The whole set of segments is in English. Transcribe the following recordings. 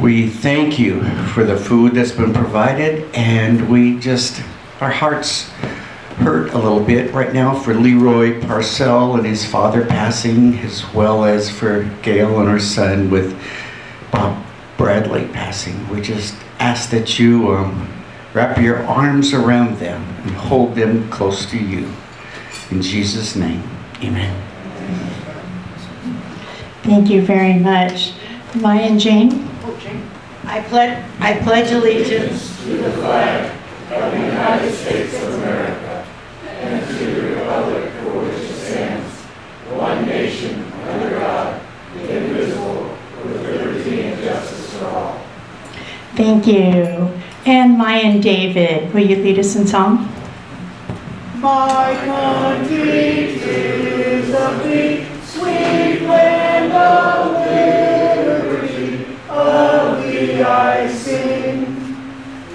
We thank you for the food that's been provided, and our hearts hurt a little bit right now for Leroy Parcell and his father passing, as well as for Gail and her son with Bob Bradley passing. We just ask that you wrap your arms around them and hold them close to you. In Jesus' name, amen. Thank you very much. Maya and Jane? I pledge allegiance to the flag of the United States of America and to the republic for which it stands, one nation, under God, indivisible, with liberty and justice for all. Thank you. And Maya and David, will you lead us in song? My country is a big, sweet land of liberty, of thee I sing.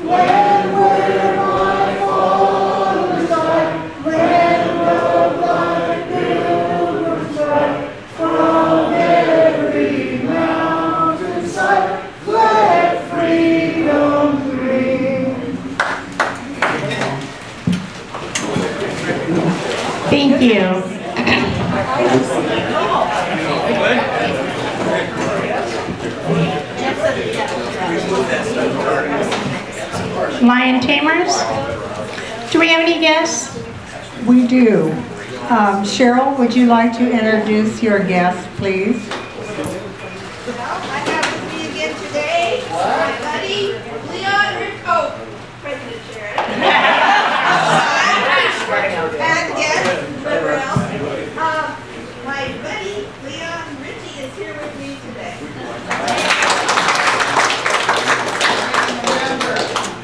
Land where my fathers died, land of thy pilgrims ride, from every mountainside, let freedom ring. Thank you. Lion Tamers, do we have any guests? We do. Cheryl, would you like to introduce your guest, please? I have with me again today my buddy, Leon Ritko, President Sharon. And guest, whoever else. My buddy, Leon Ritchie, is here with me today.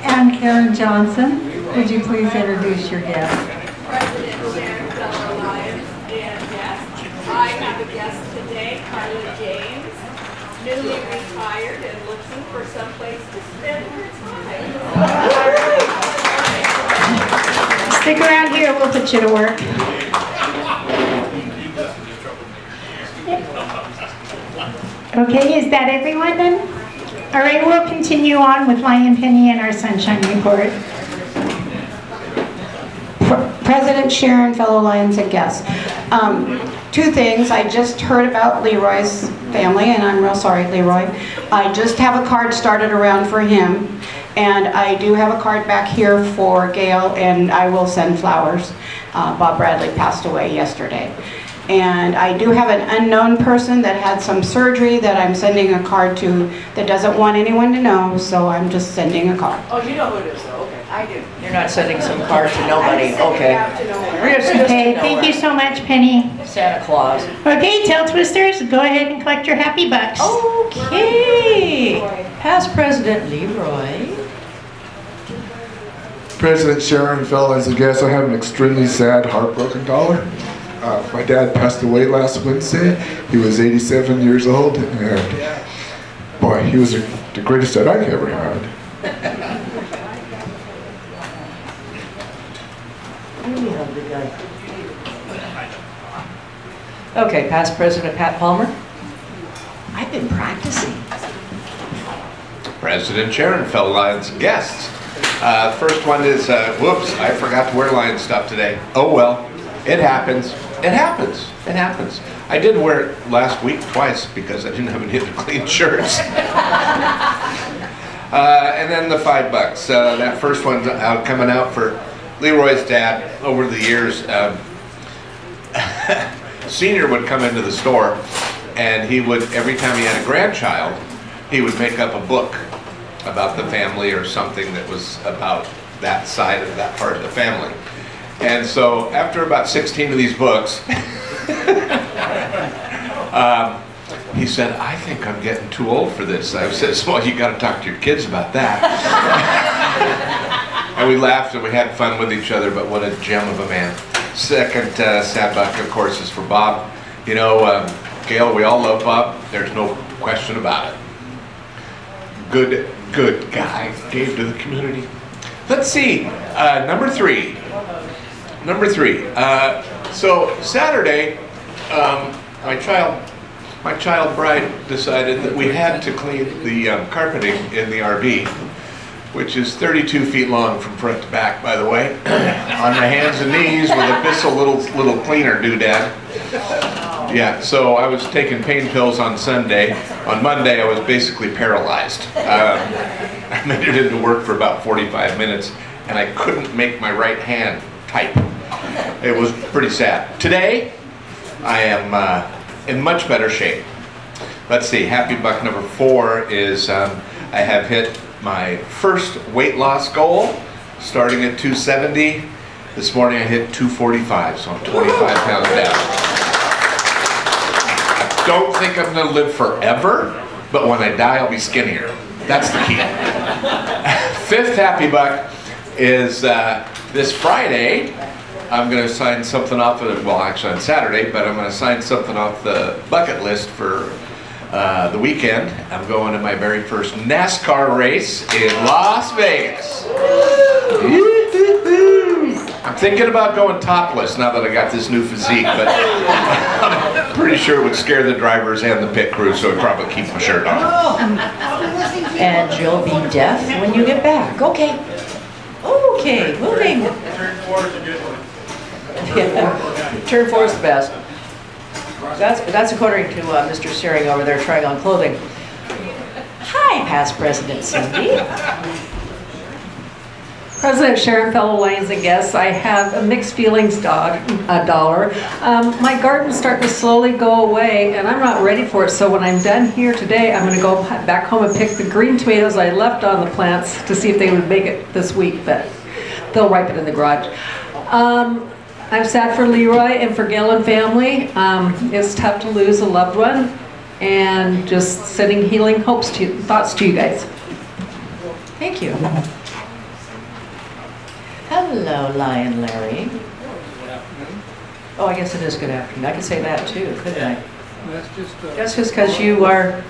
And Karen Johnson, would you please introduce your guest? President Sharon, fellow Lions, and guests. I have a guest today, Carla James, newly retired and looking for someplace to spend her time. Stick around here, we'll put you to work. Okay, is that everyone then? All right, we'll continue on with Lion Penny and our Sunshine Report. President Sharon, fellow Lions and guests. Two things. I just heard about Leroy's family, and I'm real sorry, Leroy. I just have a card started around for him, and I do have a card back here for Gail, and I will send flowers. Bob Bradley passed away yesterday. And I do have an unknown person that had some surgery that I'm sending a card to that doesn't want anyone to know, so I'm just sending a card. Oh, you know who it is, though, okay. I do. You're not sending some card to nobody, I'm sending okay. it out to no one. We're just Okay, thank you so much, Penny. Santa Claus. Okay, Tail Twisters, go ahead and collect your happy bucks. Okay. Past President Leroy. President Sharon, fellas and guests, I have an extremely sad, heartbroken dollar. My dad passed away last Wednesday. He was 87 years old, and boy, he was the greatest dad I ever had. Okay, past President Pat Palmer. I've been practicing. President Sharon, fellow Lions and guests. First one is, whoops, I forgot to wear Lion stuff today. Oh well, it happens. It happens. It happens. I did wear it last week twice because I didn't have any other clean shirts. And then the $5. That first one's coming out for Leroy's dad. Over the years, Senior would come into the store, and he would, every time he had a grandchild, he would make up a book about the family or something that was about that side of that part of the family. And so after about 16 of these books, he said, I think I'm getting too old for this. I said, well, you got to talk to your kids about that. And we laughed and we had fun with each other, but what a gem of a man. Second sad buck, of course, is for Bob. You know, Gail, we all love Bob. There's no question about it. Good guy. Gave to the community. Let's see. Number three. So Saturday, my child my child bride decided that we had to clean the carpeting in the RV, which is 32 feet long from front to back, by the way, on my hands and knees with a Bissell little cleaner doodad. Yeah, so I was taking pain pills on Sunday. On Monday, I was basically paralyzed. I made it into work for about 45 minutes, and I couldn't make my right hand type. It was pretty sad. Today, I am in much better shape. Let's see, happy buck number 4 is I have hit my first weight loss goal, starting at 270. This morning I hit 245, so I'm 25 pounds down. I don't think I'm gonna live forever, but when I die I'll be skinnier. That's the key. 5th happy buck is this Friday. I'm going to sign something off of, well, actually on Saturday, but I'm going to sign something off the bucket list for the weekend. I'm going to my very first NASCAR race in Las Vegas. I'm thinking about going topless now that I got this new physique, but I'm pretty sure it would scare the drivers and the pit crew, so I'd probably keep my shirt on. And you'll be deaf when you get back. Okay. Okay, moving. Turn 4 is a good one. Yeah. Turn 4 is the best. That's according to Mr. Searing over there trying on clothing. Hi, past President Cindy. President Sharon, fellow Lions and guests, I have a mixed feelings dollar. My garden's starting to slowly go away and I'm not ready for it, so when I'm done here today, I'm going to go back home and pick the green tomatoes I left on the plants to see if they would make it this week, but they'll ripen in the garage. I'm sad for Leroy and for Gail and family. It's tough to lose a loved one, and just sending healing thoughts to you guys. Thank you. Hello, Lion Larry. Oh, I guess it is good afternoon. I could say that too, couldn't I? That's just because you are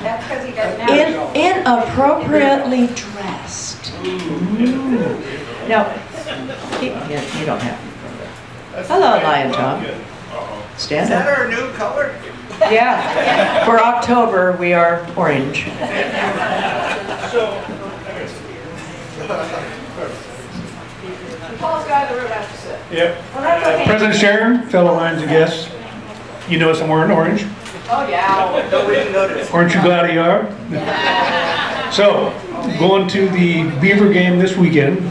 That's because he doesn't have inappropriately dressed. No, you don't have to. Hello, Lion Tom. Stand Is that up. our new color? Yeah, for October we are orange. Tallest guy in the room has to sit. Yep. Well, that's okay. President Sharon, fellow Lions and guests, you notice I'm wearing orange. Oh, yeah. Nobody noticed. Aren't you glad you are? So, going to the Beaver game this weekend.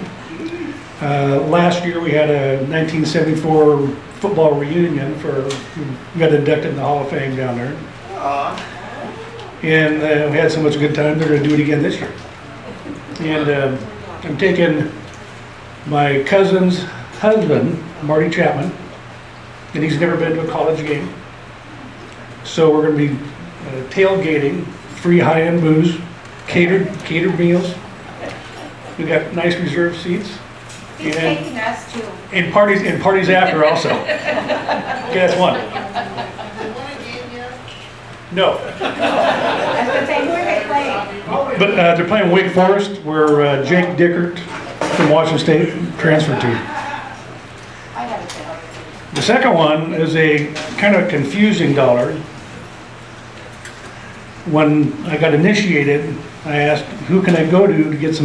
Last year we had a 1974 football reunion we got inducted in the Hall of Fame down there. And we had so much good time, they're going to do it again this year. And I'm taking my cousin's husband, Marty Chapman, and he's never been to a college game. So we're going to be tailgating, free high-end booze, catered meals. We got nice reserved seats. He's taking us to. And parties after also. Okay, that's one. No. I was going to say, who are they playing? But they're playing Wake Forest, where Jake Dickert from Washington State transferred to. The second one is a kind of confusing dollar. When I got initiated, I asked, who can I go to get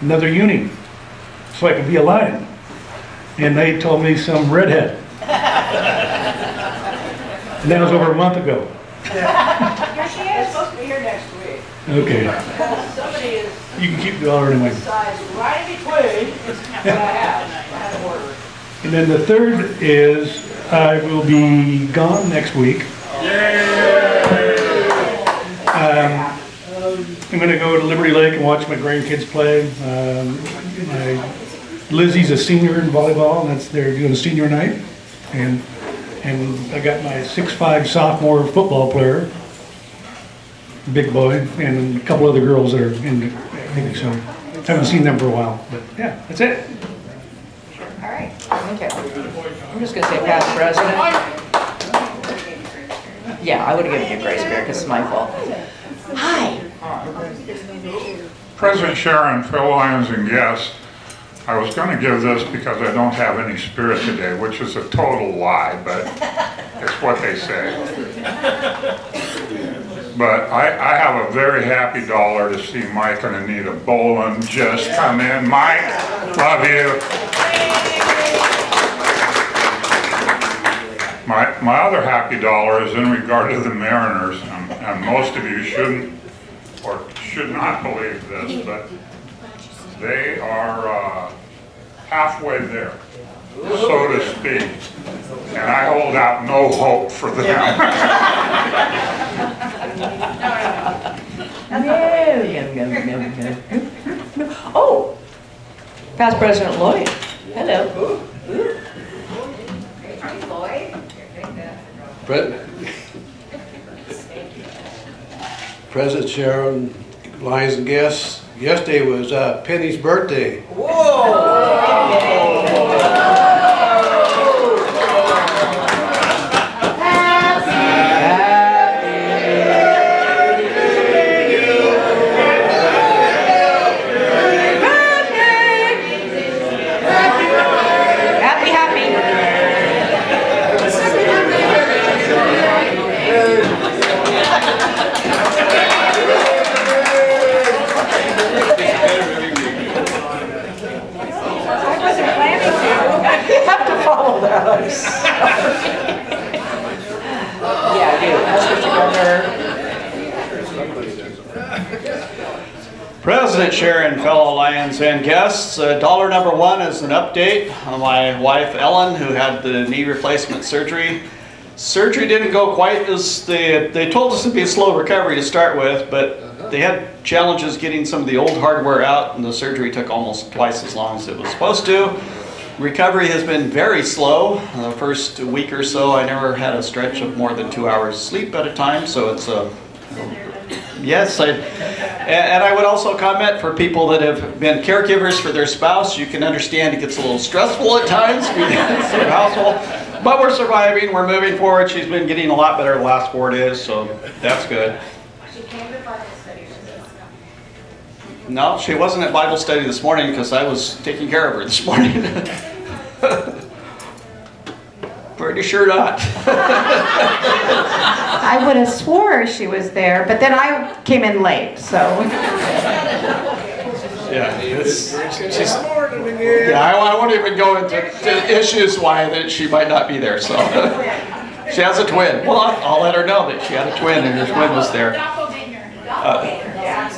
another uni so I could be a Lion? And they told me some redhead. And that was over a month ago. Here she is. Supposed to be here next week. Okay. Somebody is You can keep the dollar anyway. size right in between what I have. I had to order. And then the third is I will be gone next week. I'm going to go to Liberty Lake and watch my grandkids play. Lizzie's a senior in volleyball, and they're doing senior night. And I got my 6'5" sophomore football player, big boy, and a couple other girls that are in the maybe so. Haven't seen them for a while, but yeah, that's it. All right. Okay. I'm just gonna say past president. Yeah, I would have given you a grace period because it's my fault. Hi. President Sharon, fellow Lions and guests, I was going to give this because I don't have any spirit today, which is a total lie, but it's what they say. But I have a very happy dollar to see Mike and Anita Boland just come in. Mike, love you. My other happy dollar is in regard to the Mariners, and most of you shouldn't or should not believe this, but they are halfway there, so to speak, and I hold out no hope for them. No. Oh, past President Lloyd. Hello. President Sharon, Lions and guests, yesterday was Penny's birthday. Yeah, I do. That's what President Sharon, fellow Lions and guests, dollar number one is an update on my wife Ellen, who had the knee replacement surgery. Surgery didn't go quite as they told us it'd be a slow recovery to start with, but they had challenges getting some of the old hardware out, and the surgery took almost twice as long as it was supposed to. Recovery has been very slow. The first week or so, I never had a stretch of more than 2 hours sleep at a time, so it's yes. And I would also comment for people that have been caregivers for their spouse, you can understand it gets a little stressful at times, it's their household, but we're surviving, we're moving forward. She's been getting a lot better the last 4 days, so that's good. She came to Bible study. No, she wasn't at Bible study this morning because I was taking care of her this morning. Pretty sure not. I would have swore she was there, but then I came in late, so. Yeah, I won't even go into issues why that she might not be there. So she has a twin. Well, I'll let her know that she had a twin and her twin was there.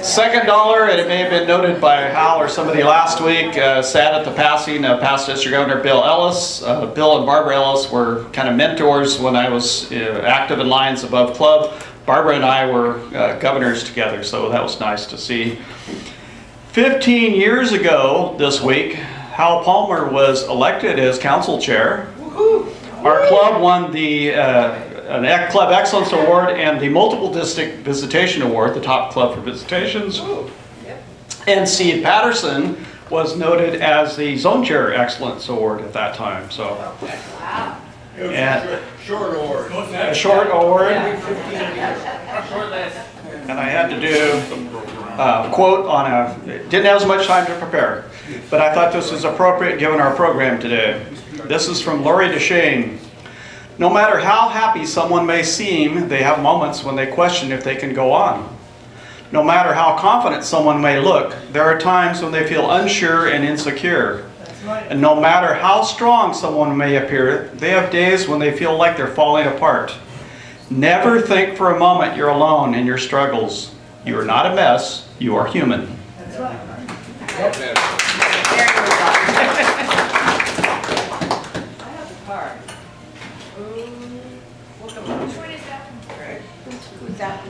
Second dollar, and it may have been noted by Hal or somebody last week, sad at the passing of past District Governor Bill Ellis. Bill and Barbara Ellis were kind of mentors when I was active in Lions Above Club. Barbara and I were governors together, so that was nice to see. 15 years ago this week, Hal Palmer was elected as council chair. Our club won the Club Excellence Award and the Multiple District Visitation Award, the top club for visitations. And Steve Patterson was noted as the Zone Chair Excellence Award at that time. So, and Short award. a short award. And I had to do a quote on didn't have as much time to prepare, but I thought this was appropriate given our program today. This is from Lori DeShane. No matter how happy someone may seem, they have moments when they question if they can go on. No matter how confident someone may look, there are times when they feel unsure and insecure. And no matter how strong someone may appear, they have days when they feel like they're falling apart. Never think for a moment you're alone in your struggles. You are not a mess, you are human. That's right.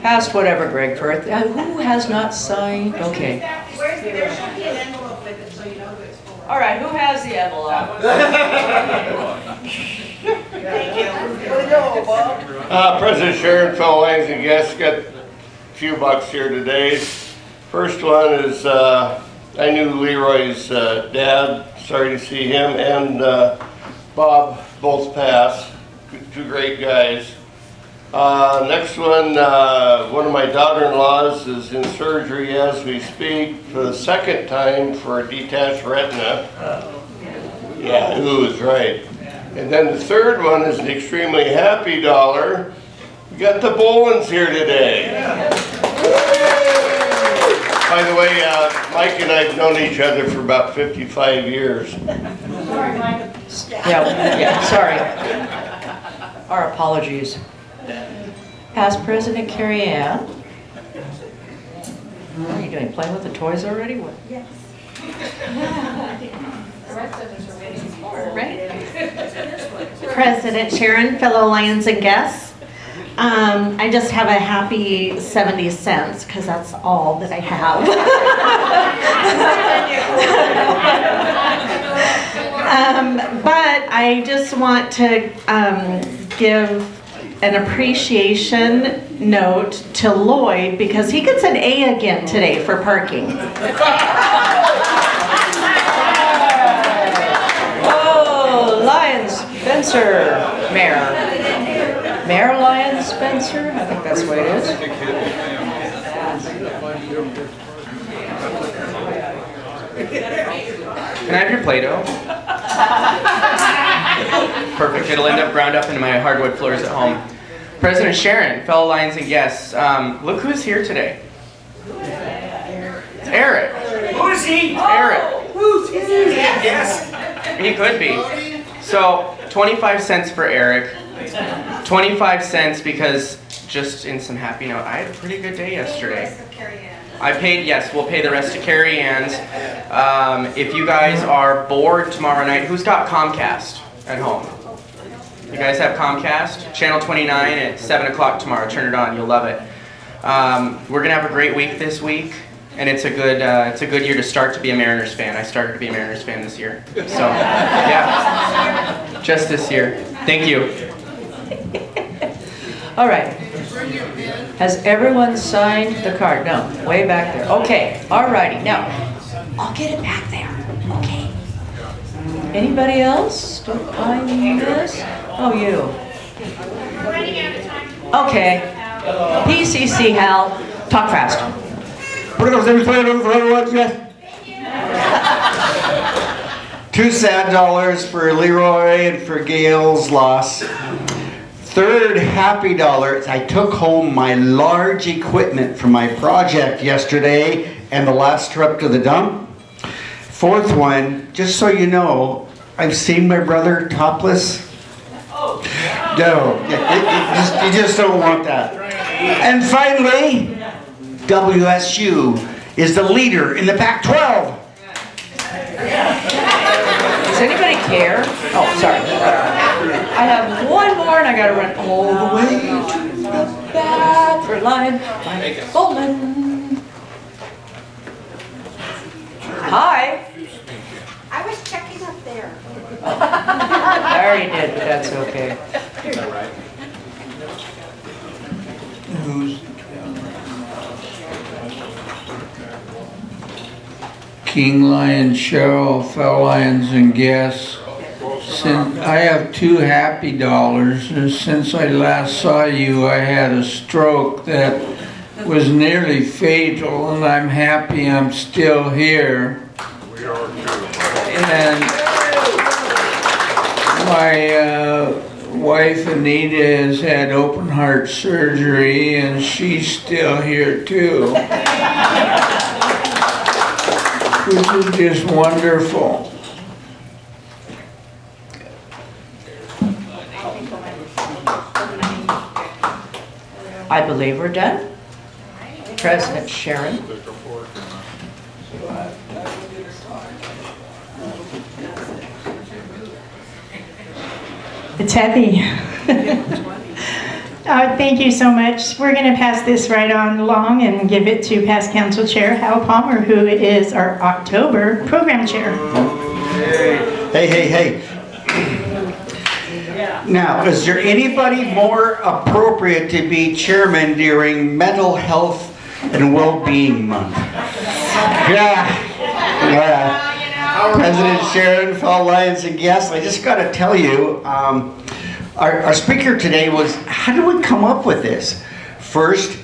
Past whatever, Greg Firth. Who has not signed? Okay. There should be an envelope with it so you know who it's for. All right, who has the envelope? Thank you. President Sharon, fellow Lions and guests, got a few bucks here today. First one is I knew Leroy's dad. Sorry to see him, and Bob both passed. Two great guys. Next one of my daughter-in-laws is in surgery as we speak for the second time for detached retina. Yeah, ooh, is right. And then the third one is an extremely happy dollar. We got the Bolins here today. By the way, Mike and I have known each other for about 55 years. Yeah, sorry. Our apologies. Past President Carrie Ann. What are you doing, playing with the toys already? What? Yes. President Sharon, fellow Lions and guests, I just have a happy 70 cents because that's all that I have. But I just want to give an appreciation note to Lloyd because he gets an A again today for parking. Oh, Lyons Spencer, Mayor. Mayor Lyons Spencer, I think that's the way it is. Can I have your Play-Doh? Perfect, it'll end up ground up into my hardwood floors at home. President Sharon, fellow Lions and guests, look who's here today. It's Eric. Who is he? Eric. Who's he? Yes. He could be. So, 25 cents for Eric. 25 cents because, just in some happy note, I had a pretty good day yesterday. I paid, yes, we'll pay the rest to Carrie Ann's. If you guys are bored tomorrow night, who's got Comcast at home? You guys have Comcast? Channel 29 at 7 o'clock tomorrow. Turn it on, you'll love it. We're gonna have a great week this week, and it's a good year to start to be a Mariners fan. I started to be a Mariners fan this year. So, yeah, just this year. Thank you. All right. Has everyone signed the card? No, way back there. Okay, all righty. Now, I'll get it back there. Okay. Anybody else? Did I miss? Oh, you. Okay. PCC, Hal. Talk fast. Two sad dollars for Leroy and for Gail's loss. Third happy dollar, I took home my large equipment from my project yesterday and the last trip to the dump. Fourth one, just so you know, I've seen my brother topless. No, you just don't want that. And finally, WSU is the leader in the Pac-12. Does anybody care? Oh, sorry. I have one more and I gotta run all the way to the back for Lion Goldman. Hi. I was checking up there. I already did, but that's okay. King Lion, Cheryl, fellow Lions and guests. Since I have two happy dollars, and since I last saw you, I had a stroke that was nearly fatal, and I'm happy I'm still here. We are too. And my wife Anita has had open heart surgery, and she's still here too, which is just wonderful. I believe we're done. President Sharon. It's heavy. Thank you so much. We're going to pass this right on along and give it to past council chair Hal Palmer, who is our October program chair. Hey. Now, is there anybody more appropriate to be chairman during Mental Health and Well-Being Month? Yeah. President Sharon, fellow Lions and guests, I just got to tell you, Our speaker today was, how did we come up with this? First,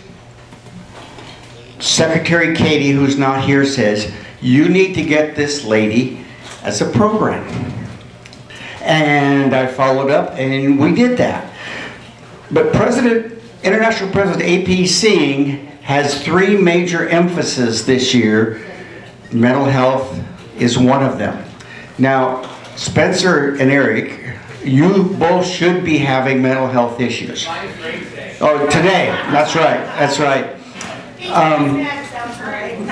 Secretary Katie, who's not here, says, you need to get this lady as a program. And I followed up and we did that. But International President A.P. Singh has 3 major emphases this year. Mental health is one of them. Now, Spencer and Eric, you both should be having mental health issues. Oh, today, that's right, that's right.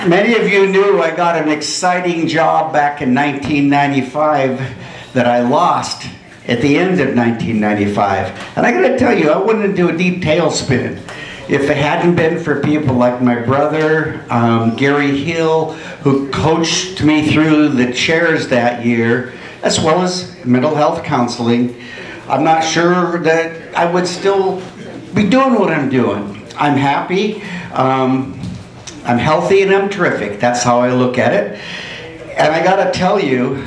Many of you knew I got an exciting job back in 1995 that I lost at the end of 1995. And I gotta tell you, I wouldn't do a deep tailspin if it hadn't been for people like my brother, Gary Hill, who coached me through the chairs that year, as well as mental health counseling. I'm not sure that I would still be doing what I'm doing. I'm happy, I'm healthy, and I'm terrific. That's how I look at it. And I gotta tell you,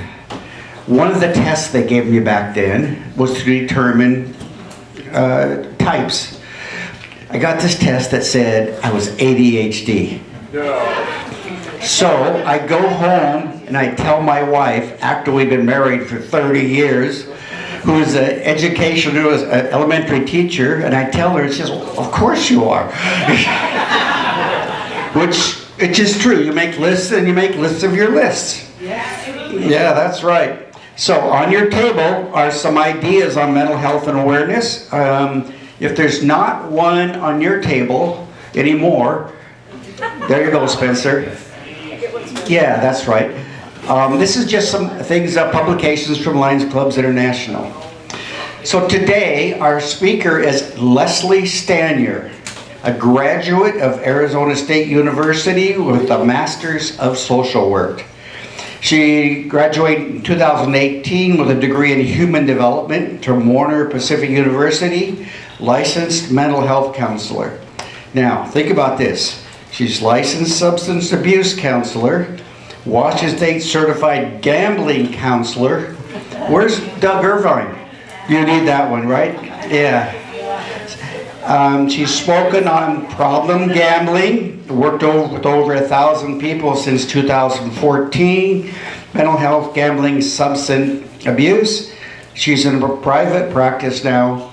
one of the tests they gave me back then was to determine types. I got this test that said I was ADHD. So I go home and I tell my wife, after we've been married for 30 years, who is an elementary teacher, and I tell her, she says, well, of course you are. Which, it's just true. You make lists and you make lists of your lists. Yeah, that's right. So on your table are some ideas on mental health and awareness. If there's not one on your table anymore, there you go, Spencer. Yeah, that's right. This is just some things, publications from Lions Clubs International. So today, our speaker is Leslie Stanier, a graduate of Arizona State University with a Master's of Social Work. She graduated in 2018 with a degree in Human Development from Warner Pacific University, licensed mental health counselor. Now, think about this. She's licensed substance abuse counselor, Washington State certified gambling counselor. Where's Doug Irvine? You need that one, right? Yeah. She's spoken on problem gambling, worked with over 1,000 people since 2014, mental health, gambling, substance abuse. She's in a private practice now,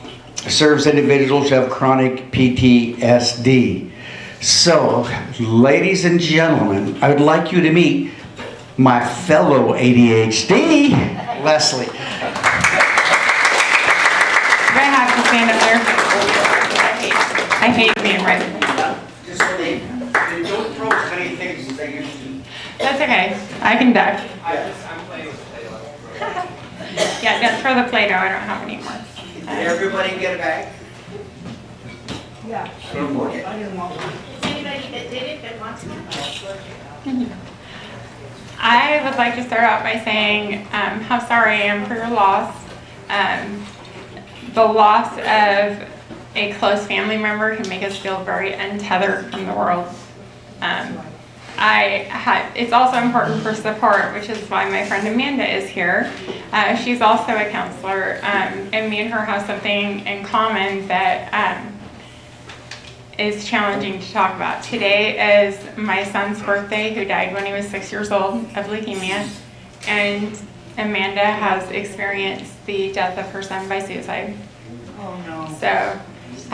serves individuals who have chronic PTSD. So, ladies and gentlemen, I would like you to meet my fellow ADHD, Leslie. Do I have to stand up there? I hate being right. Just so they don't throw as many things as they used to. That's okay. I can duck. Yeah, don't throw the Play-Doh. I don't have any more. Did everybody get a bag? Yeah. Okay. I didn't want one. Is anybody that did it that wants one? I would like to start out by saying how sorry I am for your loss. The loss of a close family member can make us feel very untethered from the world. It's also important for support, which is why my friend Amanda is here. She's also a counselor, and me and her have something in common that is challenging to talk about. Today is my son's birthday, who died when he was 6 years old of leukemia, and Amanda has experienced the death of her son by suicide. Oh no. So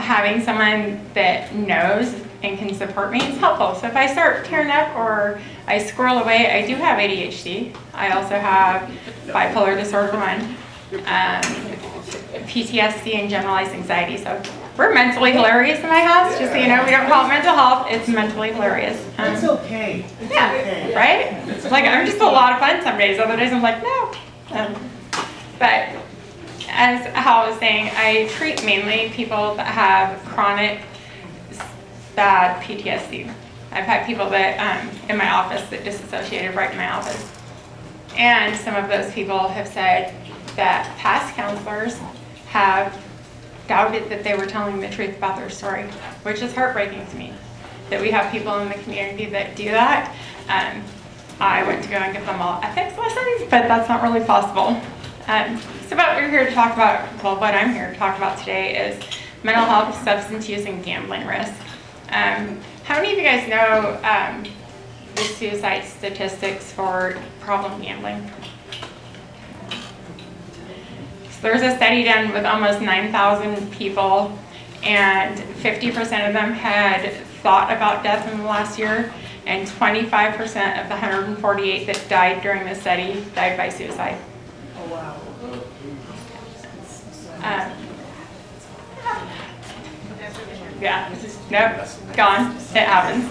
having someone that knows and can support me is helpful. So if I start tearing up or I squirrel away, I do have ADHD. I also have bipolar disorder 1, PTSD, and generalized anxiety. So we're mentally hilarious in my house, just so you know. We don't call it mental health, it's mentally hilarious. It's okay. Yeah, okay. right? Like, I'm just a lot of fun some days. Other days I'm like, no. But as Hal was saying, I treat mainly people that have chronic bad PTSD. I've had people that in my office that disassociated right in my office. And some of those people have said that past counselors have doubted that they were telling the truth about their story, which is heartbreaking to me, that we have people in the community that do that. I went to go and give them all ethics lessons, but that's not really possible. So what we're here to talk about, well, what I'm here to talk about today is mental health, substance use, and gambling risk. How many of you guys know the suicide statistics for problem gambling? So there's a study done with almost 9,000 people, and 50% of them had thought about death in the last year, and 25% of the 148 that died during the study died by suicide. Oh, wow. Yeah, nope, gone. It happens.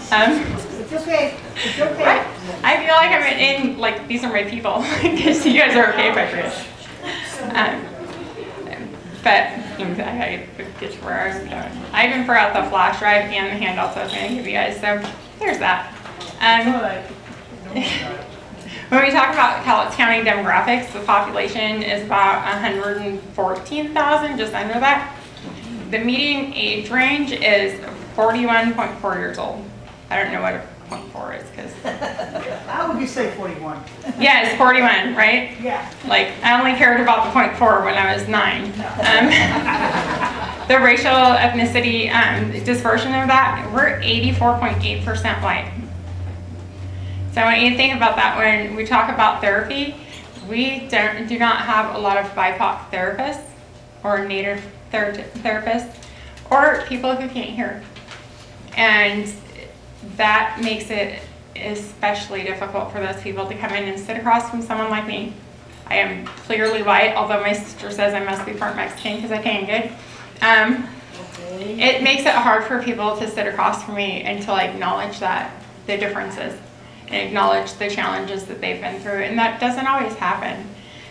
It's okay. It's okay. I feel like I'm in, like, these are my people, because you guys are okay if I forget. But I get to where I'm going. I even forgot the flash drive and the handouts I was going to give you guys, so there's that. When we talk about Cowlitz County demographics, the population is about 114,000, just under that. The median age range is 41.4 years old. I don't know what a 0.4 is, because... How would you say 41? Yeah, it's 41, right? Yeah. Like, I only cared about the 0.4 when I was 9. The racial ethnicity dispersion of that, we're 84.8% white. So when you think about that, when we talk about therapy, we do not have a lot of BIPOC therapists or Native therapists or people who can't hear. And that makes it especially difficult for those people to come in and sit across from someone like me. I am clearly white, although my sister says I must be part Mexican because I tan good. It makes it hard for people to sit across from me and to acknowledge the differences and acknowledge the challenges that they've been through, and that doesn't always happen.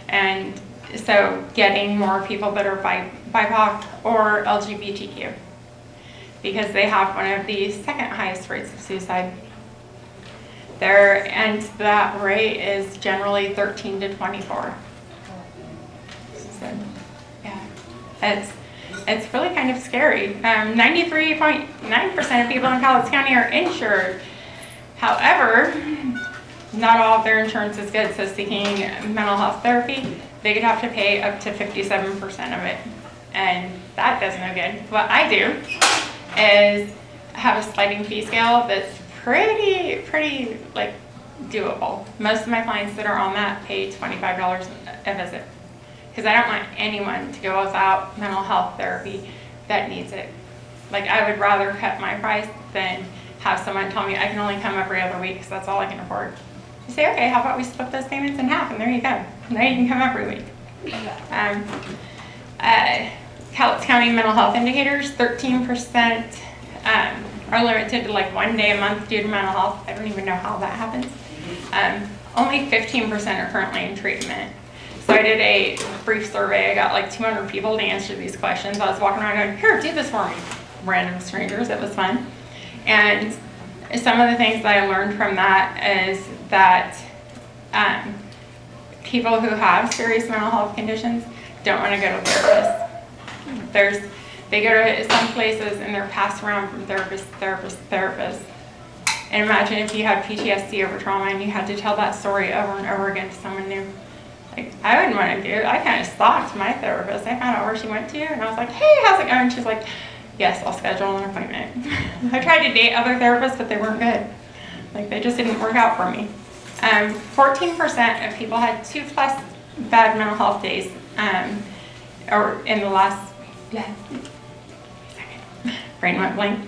And so getting more people that are BIPOC or LGBTQ, because they have one of the second highest rates of suicide. And that rate is generally 13 to 24. So, yeah, it's really kind of scary. 93.9% of people in Cowlitz County are insured. However, not all of their insurance is good, so seeking mental health therapy, they could have to pay up to 57% of it. And that does no good. What I do is have a sliding fee scale that's pretty doable. Most of my clients that are on that pay $25 a visit, because I don't want anyone to go without mental health therapy that needs it. Like, I would rather cut my price than have someone tell me I can only come every other week because that's all I can afford. You say, okay, how about we split those payments in half, and there you go. Now you can come every week. Cowlitz County mental health indicators, 13% are limited to 1 day a month due to mental health. I don't even know how that happens. Only 15% are currently in treatment. So I did a brief survey. I got 200 people to answer these questions. I was walking around going, here, do this for me. Random strangers, it was fun. And some of the things that I learned from that is that people who have serious mental health conditions don't want to go to therapists. They go to some places and they're passed around from therapist. And imagine if you had PTSD over trauma and you had to tell that story over and over again to someone new. I wouldn't want to do it. I kind of stalked my therapist. I found out where she went to, and I was like, hey, how's it going? She's like, yes, I'll schedule an appointment. I tried to date other therapists, but they weren't good. They just didn't work out for me. 14% of people had 2+ bad mental health days, or in the last, brain went blank.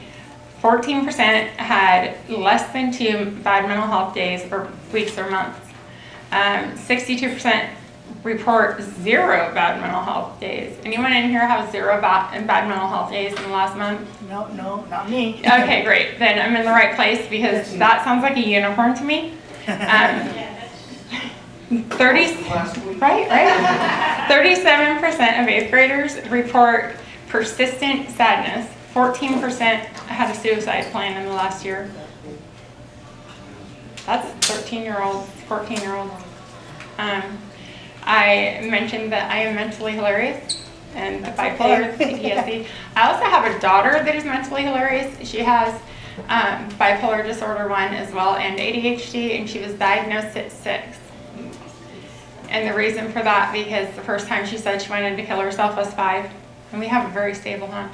14% had less than 2 bad mental health days, or weeks or months. 62% report 0 bad mental health days. Anyone in here have 0 bad mental health days in the last month? No, not me. Okay, great. Then I'm in the right place, because that sounds like a unicorn to me. 37% of 8th graders report persistent sadness. 14% had a suicide plan in the last year. That's 13-year-olds, 14-year-olds. I mentioned that I am mentally hilarious and bipolar PTSD. I also have a daughter that is mentally hilarious. She has bipolar disorder 1 as well, and ADHD, and she was diagnosed at 6. And the reason for that, because the first time she said she wanted to kill herself was 5, and we have a very stable home.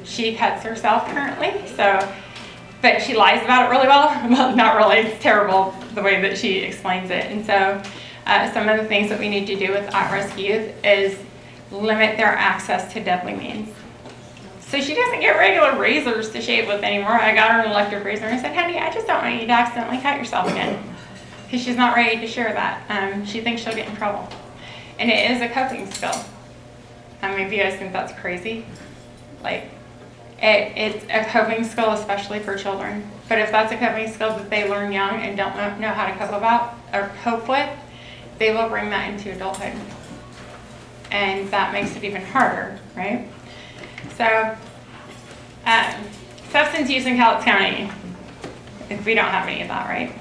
She cuts herself currently, but she lies about it really well. Well, not really, it's terrible the way that she explains it. And so some of the things that we need to do with at-risk youth is limit their access to deadly means. So she doesn't get regular razors to shave with anymore. I got her an electric razor and I said, honey, I just don't want you to accidentally cut yourself again. Because she's not ready to share that. She thinks she'll get in trouble. And it is a coping skill. Maybe you guys think that's crazy. Like, it's a coping skill, especially for children. But if that's a coping skill that they learn young and don't know how to cope with, they will bring that into adulthood. And that makes it even harder, right? So, substance use in Cowlitz County. We don't have any of that, right?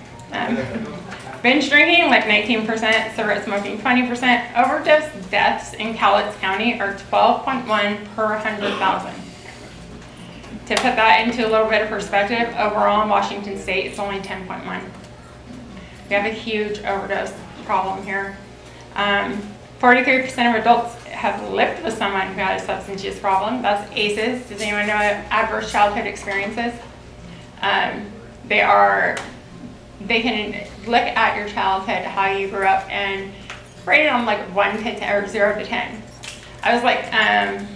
Binge drinking, like 19%, cigarette smoking, 20%. Overdose deaths in Cowlitz County are 12.1 per 100,000. To put that into a little bit of perspective, overall in Washington State, it's only 10.1. We have a huge overdose problem here. 43% of adults have lived with someone who had a substance use problem. That's ACEs. Does anyone know adverse childhood experiences? They can look at your childhood, how you grew up, and rate it on like 1 to 10 or 0 to 10. I was like,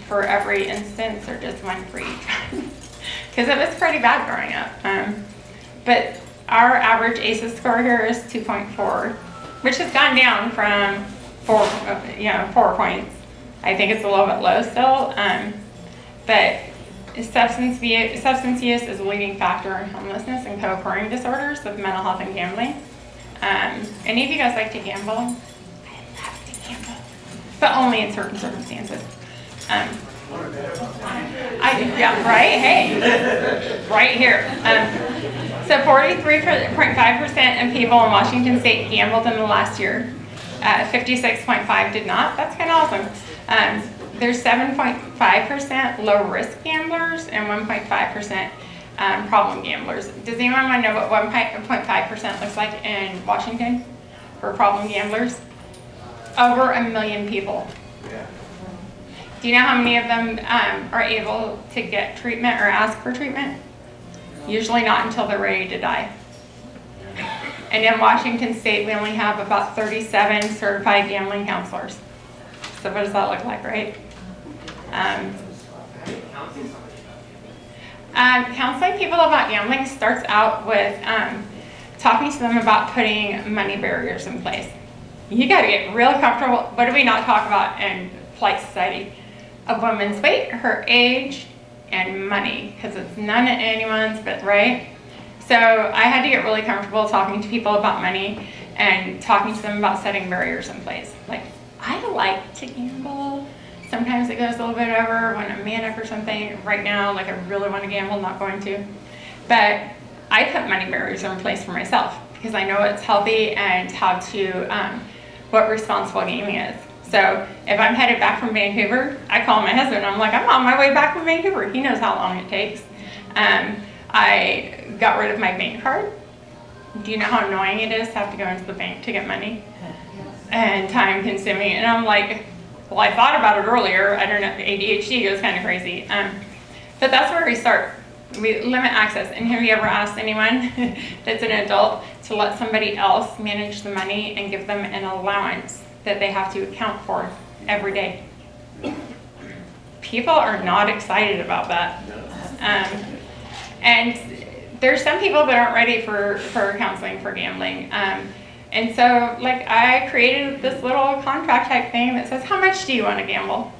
for every instance, or just 1 for each, because it was pretty bad growing up. But our average ACEs score here is 2.4, which has gone down from 4 points. I think it's a little bit low still, but substance use is a leading factor in homelessness and co-occurring disorders with mental health and gambling. Any of you guys like to gamble? I love to gamble, but only in certain circumstances. Yeah, right? Hey, right here. So 43.5% of people in Washington State gambled in the last year. 56.5 did not. That's kind of awesome. There's 7.5% low-risk gamblers and 1.5% problem gamblers. Does anyone want to know what 1.5% looks like in Washington for problem gamblers? Over 1 million people. Do you know how many of them are able to get treatment or ask for treatment? Usually not until they're ready to die. And in Washington State, we only have about 37 certified gambling counselors. So what does that look like, right? Counseling people about gambling starts out with talking to them about putting money barriers in place. You got to get real comfortable. What do we not talk about in polite society? A woman's weight, her age, and money, because it's none of anyone's, but right? So I had to get really comfortable talking to people about money and talking to them about setting barriers in place. Like, I like to gamble. Sometimes it goes a little bit over when I'm manic or something. Right now, like, I really want to gamble, not going to. But I put money barriers in place for myself because I know it's healthy and how to, what responsible gaming is. So if I'm headed back from Vancouver, I call my husband. I'm like, I'm on my way back from Vancouver. He knows how long it takes. I got rid of my bank card. Do you know how annoying it is to have to go into the bank to get money? And time consuming. And I'm like, well, I thought about it earlier. I don't know, ADHD goes kind of crazy. But that's where we start. We limit access. And have you ever asked anyone that's an adult to let somebody else manage the money and give them an allowance that they have to account for every day? People are not excited about that. And there's some people that aren't ready for counseling for gambling. And so, like, I created this little contract type thing that says, how much do you want to gamble?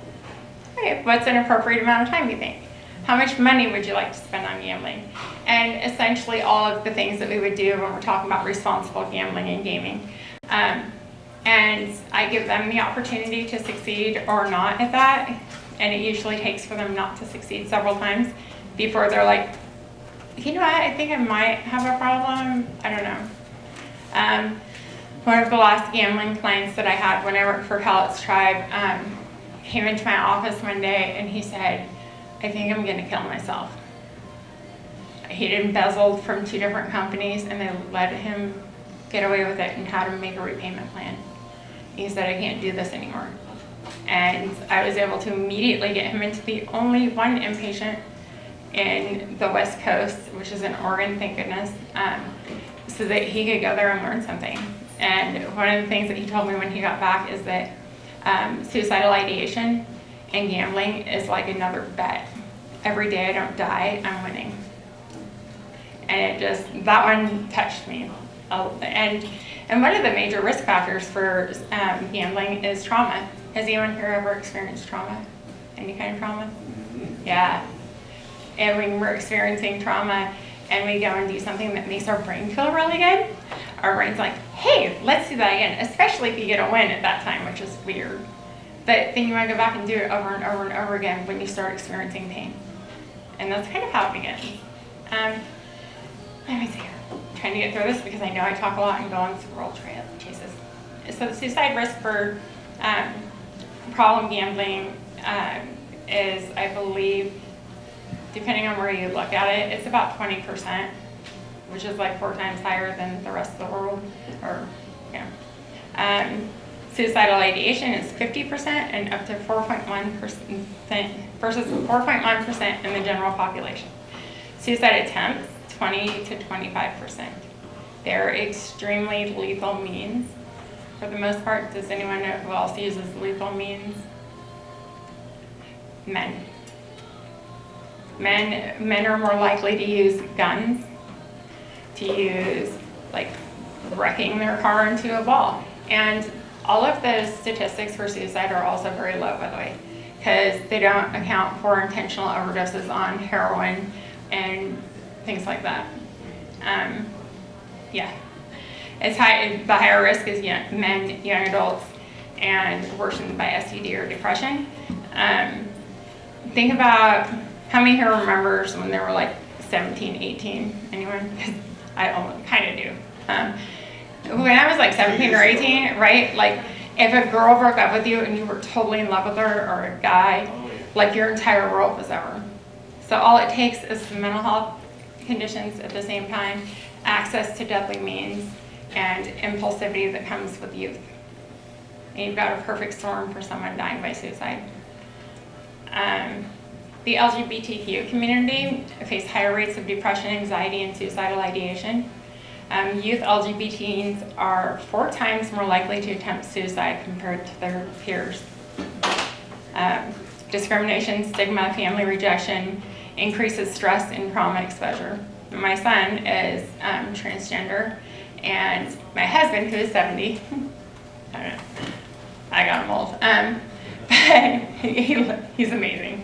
Okay, what's an appropriate amount of time, you think? How much money would you like to spend on gambling? And essentially all of the things that we would do when we're talking about responsible gambling and gaming. And I give them the opportunity to succeed or not at that. And it usually takes for them not to succeed several times before they're like, you know what, I think I might have a problem. I don't know. One of the last gambling clients that I had when I worked for Cowlitz Tribe came into my office one day and he said, I think I'm going to kill myself. He'd embezzled from 2 different companies and they let him get away with it and had him make a repayment plan. He said, I can't do this anymore. And I was able to immediately get him into the only one inpatient in the West Coast, which is in Oregon, thank goodness, so that he could go there and learn something. And one of the things that he told me when he got back is that suicidal ideation and gambling is like another bet. Every day I don't die, I'm winning. And that one touched me. And one of the major risk factors for gambling is trauma. Has anyone here ever experienced trauma? Any kind of trauma? Yeah. And when we're experiencing trauma and we go and do something that makes our brain feel really good, our brain's like, hey, let's do that again, especially if you get a win at that time, which is weird. But then you want to go back and do it over and over and over again when you start experiencing pain. And that's kind of how it begins. Let me see here. I'm trying to get through this because I know I talk a lot and go on squirrel trail chases. So the suicide risk for problem gambling is, I believe, depending on where you look at it, it's about 20%, which is like 4 times higher than the rest of the world. Or, yeah. Suicidal ideation is 50% and up to 4.1% versus 4.1% in the general population. Suicide attempts, 20 to 25%. They're extremely lethal means. For the most part, does anyone know who else uses lethal means? Men. Men are more likely to use guns, to use like wrecking their car into a ball. And all of those statistics for suicide are also very low, by the way, because they don't account for intentional overdoses on heroin and things like that. Yeah. It's high. The higher risk is men, young adults, and worsened by STD or depression. Think about how many here remembers when they were like 17, 18? Anyone? Because I kind of do. When I was like 17 or 18, right? Like if a girl broke up with you and you were totally in love with her, or a guy, like your entire world was over. So all it takes is some mental health conditions at the same time, access to deadly means, and impulsivity that comes with youth. And you've got a perfect storm for someone dying by suicide. The LGBTQ community face higher rates of depression, anxiety, and suicidal ideation. Youth LGBTs are 4 times more likely to attempt suicide compared to their peers. Discrimination, stigma, family rejection increases stress and trauma exposure. My son is transgender, and my husband, who is 70, I don't know, I got him old, but he's amazing.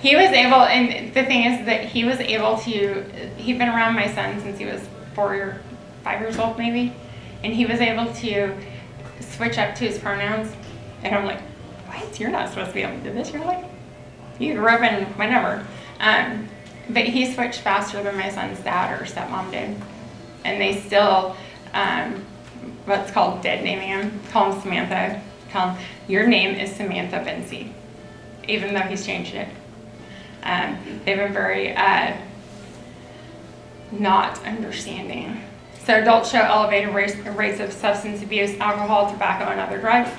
He was able, and the thing is that he was able to, he'd been around my son since he was 4 or 5 years old maybe, and he was able to switch up to his pronouns, and I'm like, what? You're not supposed to be able to do this. You're like, you grew up in whatever. But he switched faster than my son's dad or stepmom did. And they still, what's called dead naming him, call him Samantha. Tell him, your name is Samantha Vinci, even though he's changed it. They've been very not understanding. So adults show elevated rates of substance abuse, alcohol, tobacco, and other drugs.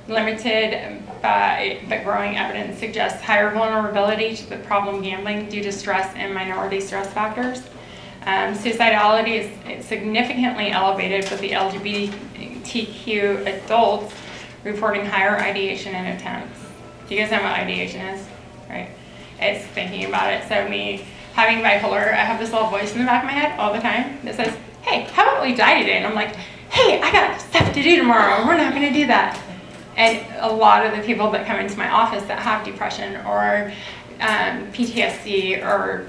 Limited but growing evidence suggests higher vulnerability to the problem gambling due to stress and minority stress factors. Suicidality is significantly elevated with the LGBTQ adults reporting higher ideation and attempts. Do you guys know what ideation is? Right? It's thinking about it. So me having bipolar, I have this little voice in the back of my head all the time that says, hey, how about we die today? And I'm like, hey, I got stuff to do tomorrow. We're not going to do that. And a lot of the people that come into my office that have depression or PTSD or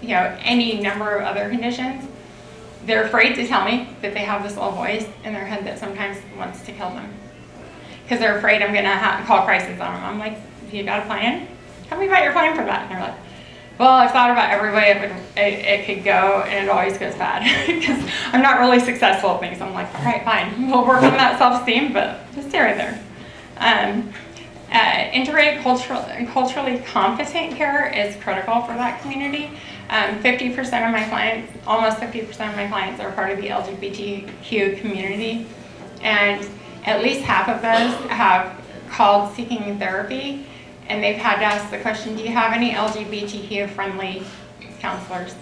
any number of other conditions, they're afraid to tell me that they have this little voice in their head that sometimes wants to kill them. Because they're afraid I'm going to call crisis on them. I'm like, you got a plan? Tell me about your plan for that. And they're like, well, I've thought about every way it could go, and it always goes bad. Because I'm not really successful at things. I'm like, all right, fine. We'll work on that self-esteem, but just stay right there. Integrated culturally competent care is critical for that community. 50% of my clients, almost 50% of my clients are part of the LGBTQ community. And at least half of those have called seeking therapy, and they've had to ask the question, do you have any LGBTQ-friendly counselors?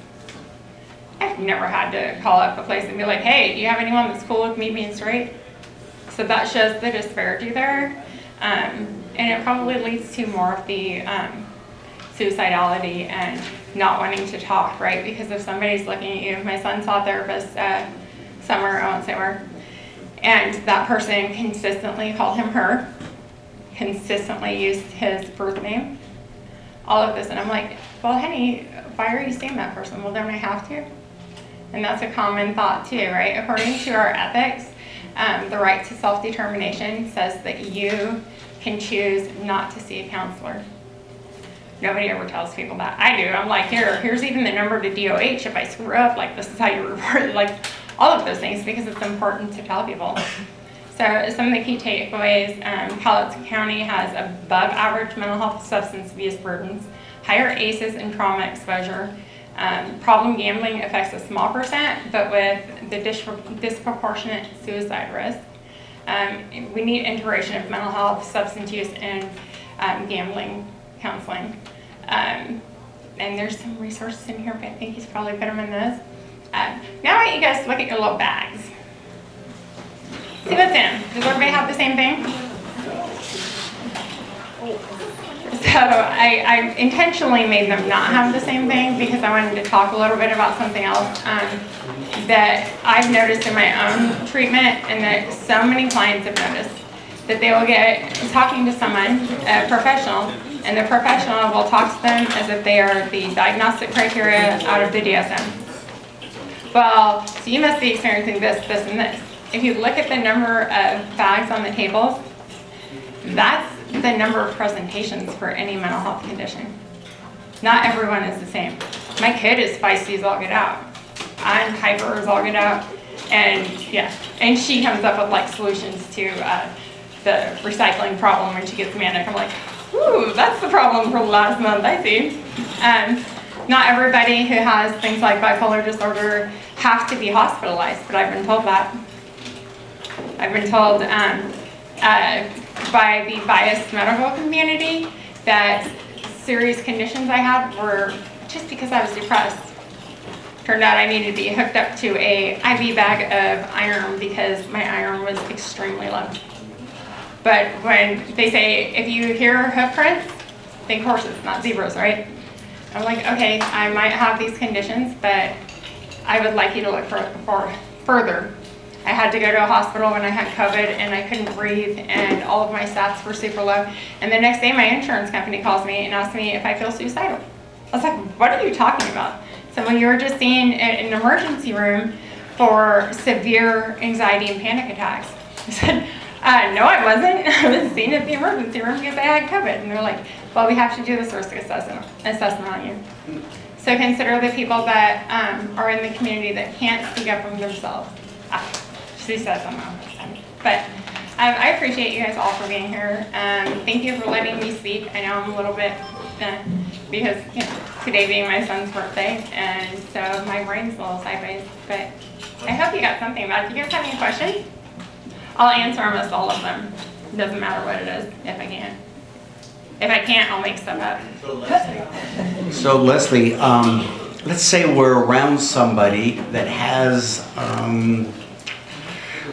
I've never had to call up a place and be like, hey, do you have anyone that's cool with me being straight? So that shows the disparity there. And it probably leads to more of the suicidality and not wanting to talk, right? Because if somebody's looking at you, my son saw a therapist somewhere, I won't say where, and that person consistently called him her, consistently used his birth name, all of this. And I'm like, well, honey, why are you seeing that person? Well, don't I have to? And that's a common thought too, right? According to our ethics, the right to self-determination says that you can choose not to see a counselor. Nobody ever tells people that. I do. I'm like, here's even the number to DOH if I screw up, like this is how you report it, like all of those things, because it's important to tell people. So some of the key takeaways, Palouse County has above average mental health substance abuse burdens, higher ACEs and trauma exposure. Problem gambling affects a small percent, but with the disproportionate suicide risk. We need integration of mental health, substance use, and gambling counseling. And there's some resources in here, but I think he's probably put them in this. Now I want you guys to look at your little bags. See what's in. Does everybody have the same thing? So I intentionally made them not have the same thing because I wanted to talk a little bit about something else that I've noticed in my own treatment, and that so many clients have noticed, that they will get talking to someone, a professional, and the professional will talk to them as if they are the diagnostic criteria out of the DSM. Well, so you must be experiencing this, this, and this. If you look at the number of bags on the tables, that's the number of presentations for any mental health condition. Not everyone is the same. My kid is feisty as all get out. I'm hyper as all get out. And yeah, and she comes up with like solutions to the recycling problem when she gets manic. I'm like, ooh, that's the problem from last month, I see. Not everybody who has things like bipolar disorder have to be hospitalized, but I've been told that. I've been told by the biased medical community that serious conditions I had were just because I was depressed. Turned out I needed to be hooked up to a IV bag of iron because my iron was extremely low. But when they say, if you hear hoof prints, think horses, not zebras, right? I'm like, okay, I might have these conditions, but I would like you to look for further. I had to go to a hospital when I had COVID and I couldn't breathe and all of my stats were super low. And the next day my insurance company calls me and asks me if I feel suicidal. I was like, what are you talking about? So when you were just seeing an emergency room for severe anxiety and panic attacks, I said, no, I wasn't. I was seen at the emergency room because I had COVID. And they're like, well, we have to do this risk assessment on you. So consider the people that are in the community that can't speak up for themselves. She said something. But I appreciate you guys all for being here. Thank you for letting me speak. I know I'm a little bit, because today being my son's birthday, and so my brain's a little sideways. But I hope you got something about it. Do you guys have any questions? I'll answer almost all of them. It doesn't matter what it is, if I can. If I can't, I'll make stuff up. So Leslie, let's say we're around somebody that has,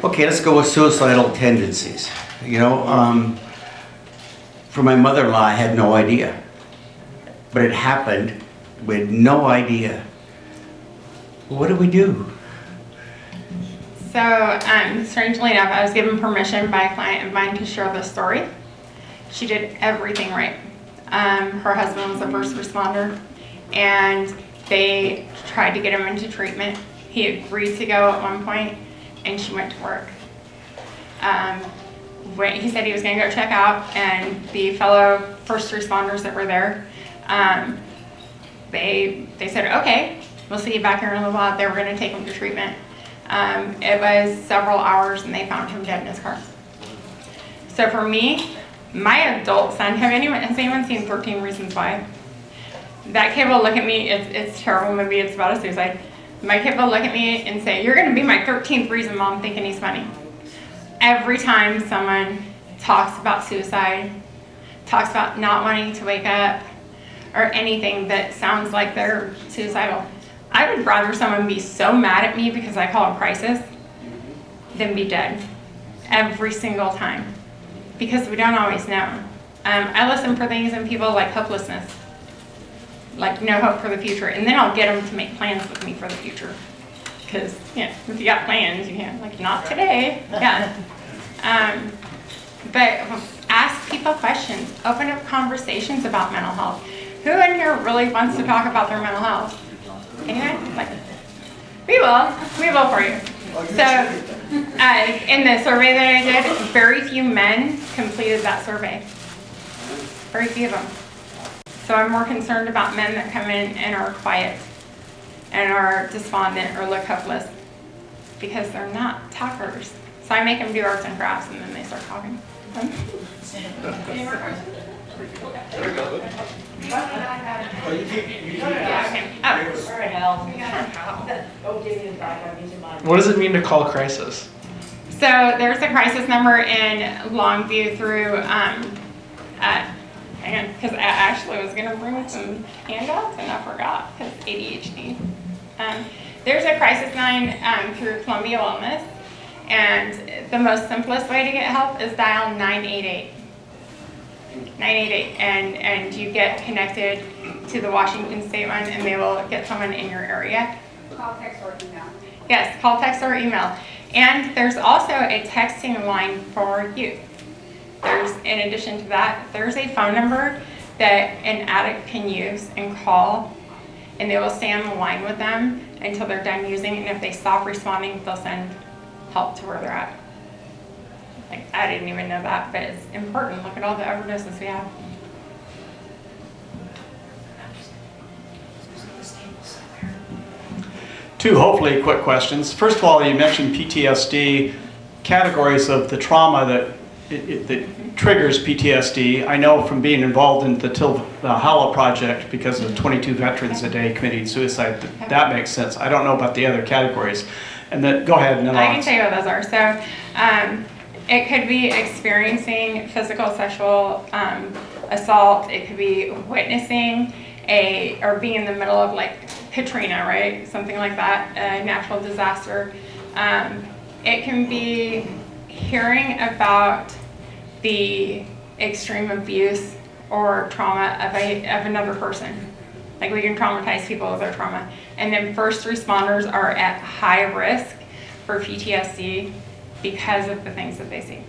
okay, let's go with suicidal tendencies. For my mother-in-law, I had no idea. But it happened with no idea. What do we do? So, strangely enough, I was given permission by a client of mine to share this story. She did everything right. Her husband was a first responder, and they tried to get him into treatment. He agreed to go at one point, and she went to work. He said he was going to go check out, and the fellow first responders that were there, they said, okay, we'll see you back here in a little while. They were going to take him to treatment. It was several hours, and they found him dead in his car. So for me, my adult son, has anyone seen 13 Reasons Why? That kid will look at me, it's a terrible movie, it's about a suicide. My kid will look at me and say, you're going to be my 13th reason, Mom, thinking he's funny. every time someone talks about suicide, talks about not wanting to wake up, or anything that sounds like they're suicidal, I would rather someone be so mad at me because I call a crisis than be dead every single time, because we don't always know. I listen for things in people like hopelessness, like no hope for the future, and then I'll get them to make plans with me for the future. Because, if you got plans, you can't, like, not today. Yeah. But ask people questions. Open up conversations about mental health. Who in here really wants to talk about their mental health? Anyone? Like, we will for you. So, in the survey that I did, very few men completed that survey. Very few of them. So I'm more concerned about men that come in and are quiet and are despondent or look hopeless, because they're not talkers. So I make them do arts and crafts, and then they start talking. Any more questions? What does it mean to call a crisis? So there's a crisis number in Longview through, because I actually was going to bring some handouts and I forgot because ADHD. There's a crisis line through Columbia Wellness, and the most simplest way to get help is dial 988. 988, and you get connected to the Washington State one, and they will get someone in your area. Call, text, or email. Yes, call, text, or email. And there's also a texting line for youth. There's, in addition to that, there's a phone number that an addict can use and call, and they will stay on the line with them until they're done using it, and if they stop responding, they'll send help to where they're at. Like, I didn't even know that, but it's important. Look at all the overdoses we have. Two hopefully quick questions. First of all, you mentioned PTSD, categories of the trauma that triggers PTSD. I know from being involved in the Hala project, because of 22 veterans a day committing suicide, that makes sense. I don't know about the other categories. And then, go ahead. And then I can tell you what those are. So, it could be experiencing physical, sexual assault. It could be witnessing or being in the middle of, like, Katrina, right? Something like that, a natural disaster. It can be hearing about the extreme abuse or trauma of another person. Like, we can traumatize people with their trauma. And then first responders are at high risk for PTSD because of the things that they see.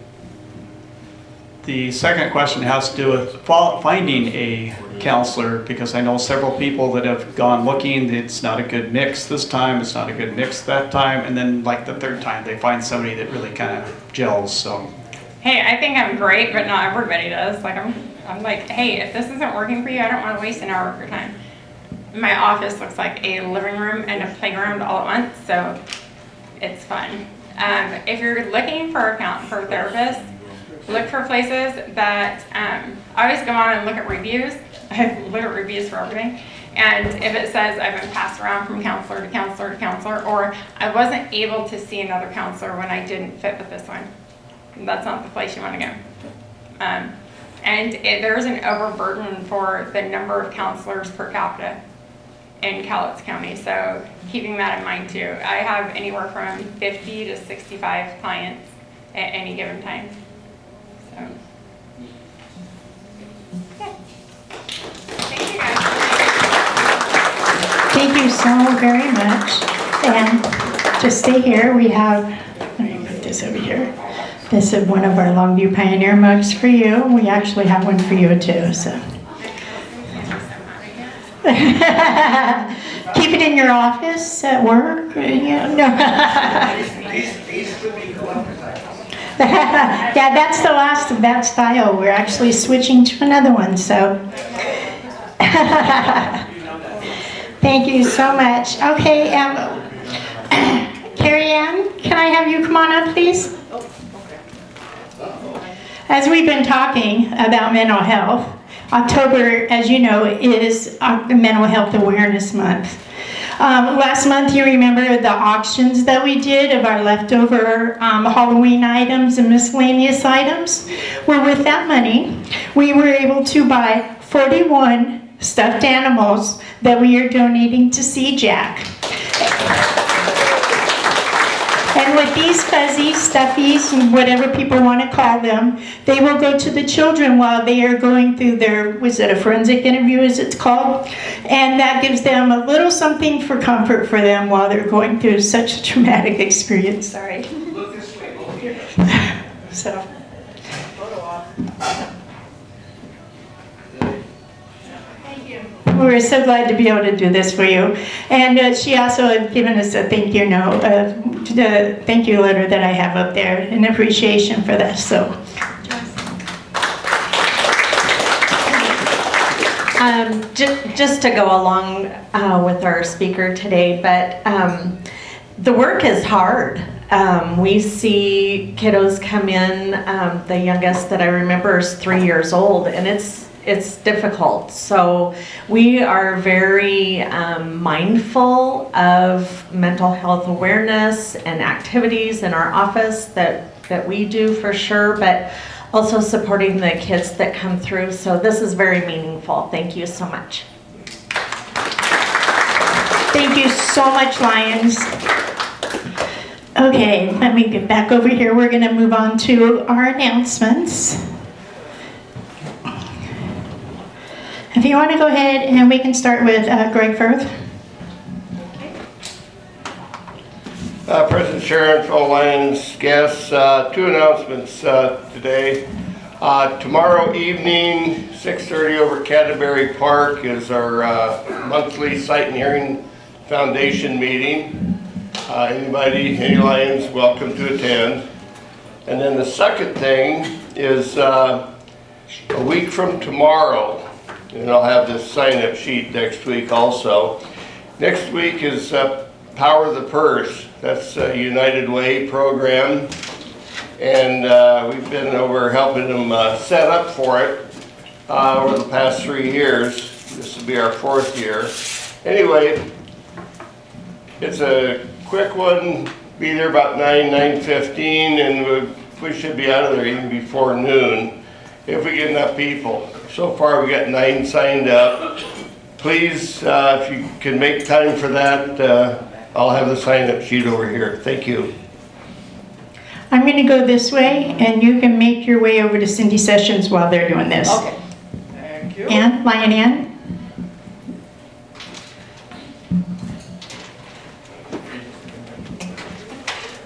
The second question has to do with finding a counselor, because I know several people that have gone looking. It's not a good mix this time, it's not a good mix that time, and then like the third time they find somebody that really kind of gels. So, hey, I think I'm great, but not everybody does. Like, I'm like, hey, if this isn't working for you, I don't want to waste an hour of your time. My office looks like a living room and a playground all at once, so it's fun. If you're looking for a therapist, look for places that, I always go on and look at reviews. I look at reviews for everything. And if it says I've been passed around from counselor to counselor to counselor, or I wasn't able to see another counselor when I didn't fit with this one, that's not the place you want to go. And there's an overburden for the number of counselors per capita in Cowlitz County, so keeping that in mind too. I have anywhere from 50 to 65 clients at any given time. So, okay. Thank you guys. Thank you so very much. And to stay here, we have, let me put this over here. This is one of our Longview Pioneer mugs for you. We actually have one for you too, so. Keep it in your office, at work, no. Yeah, that's the last of that style. We're actually switching to another one, so. Thank you so much. Okay, Carrie Ann, can I have you come on up, please? As we've been talking about mental health, October, as you know, is Mental Health Awareness Month. Last month, you remember the auctions that we did of our leftover Halloween items and miscellaneous items? Well, with that money, we were able to buy 41 stuffed animals that we are donating to CJAC. And with these fuzzy stuffies, and whatever people want to call them, they will go to the children while they are going through their, was it a forensic interview as it's called? And that gives them a little something for comfort for them while they're going through such a traumatic experience. Sorry. So. We're so glad to be able to do this for you. And she also has given us a thank you note, the thank you letter that I have up there in appreciation for this. So. Just to go along with our speaker today, but the work is hard. We see kiddos come in, the youngest that I remember is 3 years old, and it's difficult. So we are very mindful of mental health awareness and activities in our office that we do for sure, but also supporting the kids that come through. So this is very meaningful. Thank you so much. Thank you so much, Lions. Okay, let me get back over here. We're going to move on to our announcements. If you want to go ahead, and we can start with Greg Firth. President Sharon, fellow Lions guests, two announcements today. Tomorrow evening, 6:30 over Canterbury Park is our monthly Sight and Hearing Foundation meeting. Any Lions, welcome to attend. And then the second thing is a week from tomorrow, and I'll have this sign-up sheet next week also. Next week is Power of the Purse. That's a United Way program, and we've been over helping them set up for it over the past 3 years. This will be our 4th year. Anyway, it's a quick one. Be there about 9:15, and we should be out of there even before noon if we get enough people. So far, we got 9 signed up. Please, if you can make time for that, I'll have the sign-up sheet over here. Thank you. I'm going to go this way, and you can make your way over to Cindy Sessions while they're doing this. Okay. Thank you. Ann, Lion Ann.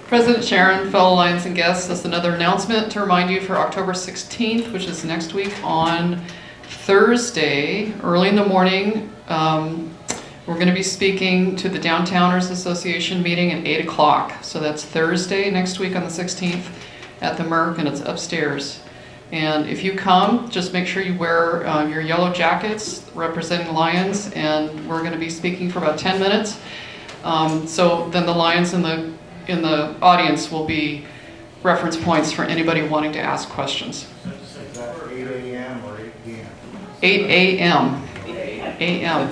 President Sharon, fellow Lions and guests, this is another announcement to remind you for October 16th, which is next week on Thursday, early in the morning. We're going to be speaking to the Downtowners Association meeting at 8 o'clock. So that's Thursday next week on the 16th at the Merc, and it's upstairs. And if you come, just make sure you wear your yellow jackets representing Lions, and we're going to be speaking for about 10 minutes. So then the Lions in the audience will be reference points for anybody wanting to ask questions. 8 a.m. or 8 p.m.? 8 a.m. a.m.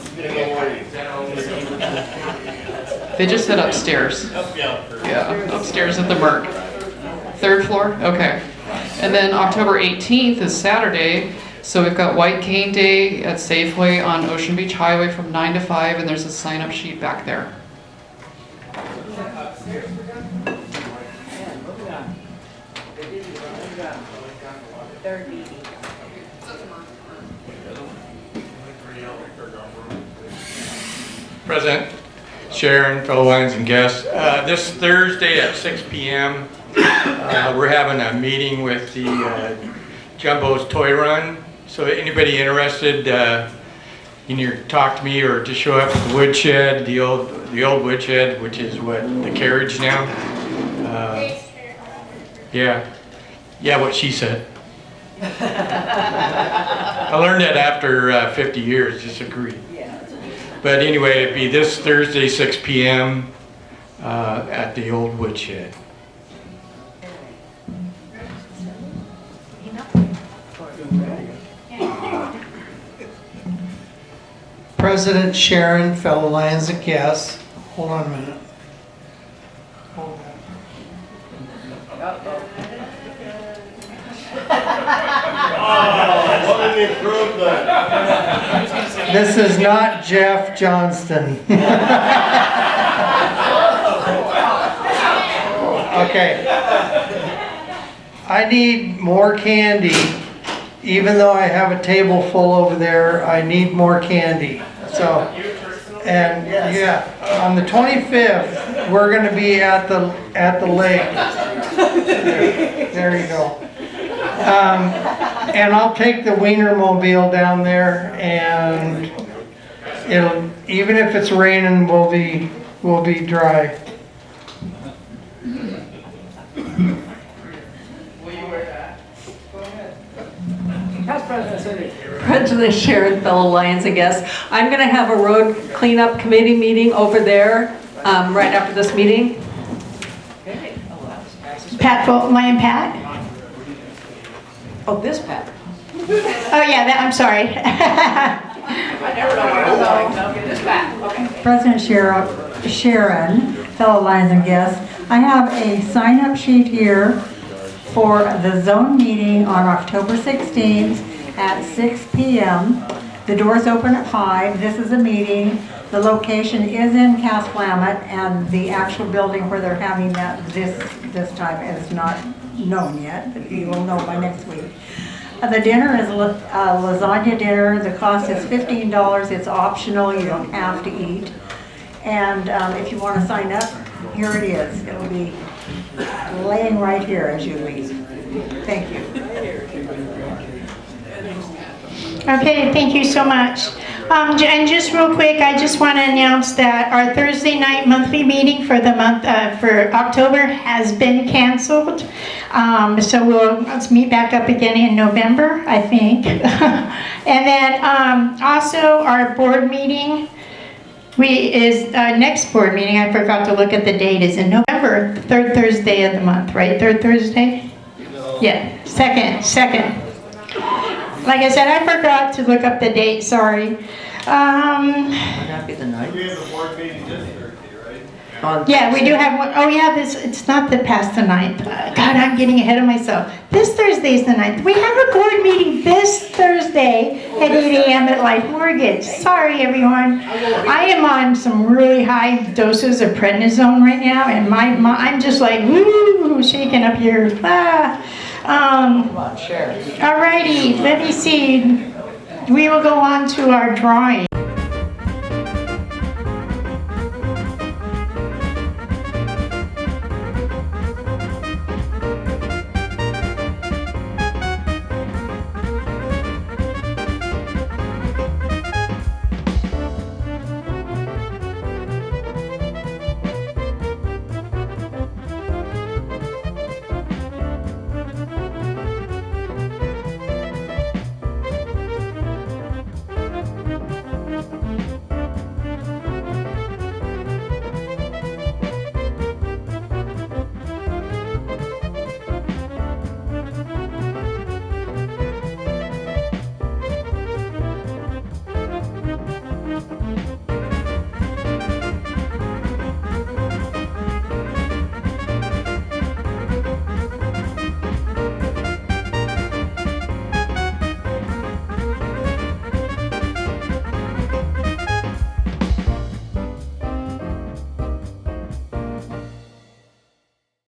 They just said upstairs. Yeah, upstairs at the Merc. 3rd floor? Okay. And then October 18th is Saturday, so we've got White Cane Day at Safeway on Ocean Beach Highway from 9 to 5, and there's a sign-up sheet back there. President, Sharon, fellow Lions and guests, this Thursday at 6 p.m. We're having a meeting with the Jumbo's Toy Run. So anybody interested, you can either talk to me or just show up at the woodshed, the old woodshed, which is what the carriage now. Yeah, what she said. I learned that after 50 years, just agree. But anyway, it'd be this Thursday, 6 p.m. At the old woodshed. President Sharon, fellow Lions and guests, hold on a minute. Hold on. What an improvement. This is not Jeff Johnston. Okay. I need more candy. Even though I have a table full over there, I need more candy. So, and yeah, on the 25th, we're going to be at the lake. There you go. And I'll take the Wienermobile down there, and it'll, even if it's raining, we'll be dry. President Sharon, fellow Lions and guests, I'm going to have a road cleanup committee meeting over there right after this meeting. Pat, Lion Pat? Oh, this Pat. Oh, yeah, I'm sorry. I never know where I'm going, so get this back. Okay. President Sharon, fellow Lions and guests, I have a sign-up sheet here for the zone meeting on October 16th at 6 p.m. The doors open at 5. This is a meeting. The location is in Cass-Flamet, and the actual building where they're having that this time is not known yet, but you will know by next week. The dinner is a lasagna dinner. The cost is $15. It's optional. You don't have to eat. And if you want to sign up, here it is. It will be laying right here as you leave. Thank you. Okay, thank you so much. And just real quick, I just want to announce that our Thursday night monthly meeting for the month for October has been canceled. So let's meet back up again in November, I think. And then also our board meeting is next board meeting. I forgot to look at the date. Is in November, third Thursday of the month, right? Third Thursday. Yeah, second. Like I said, I forgot to look up the date, sorry. Would that be the ninth? We have a board meeting this Thursday, right? Yeah, we do have one. Oh yeah, it's not the past the 9th. God, I'm getting ahead of myself. This Thursday is the 9th. We have a board meeting this Thursday at 8 a.m. at Life Mortgage. Sorry, everyone. I am on some really high doses of prednisone right now, and I'm just like, woo, shaking up here. Alrighty, let me see. We will go on to our drawing.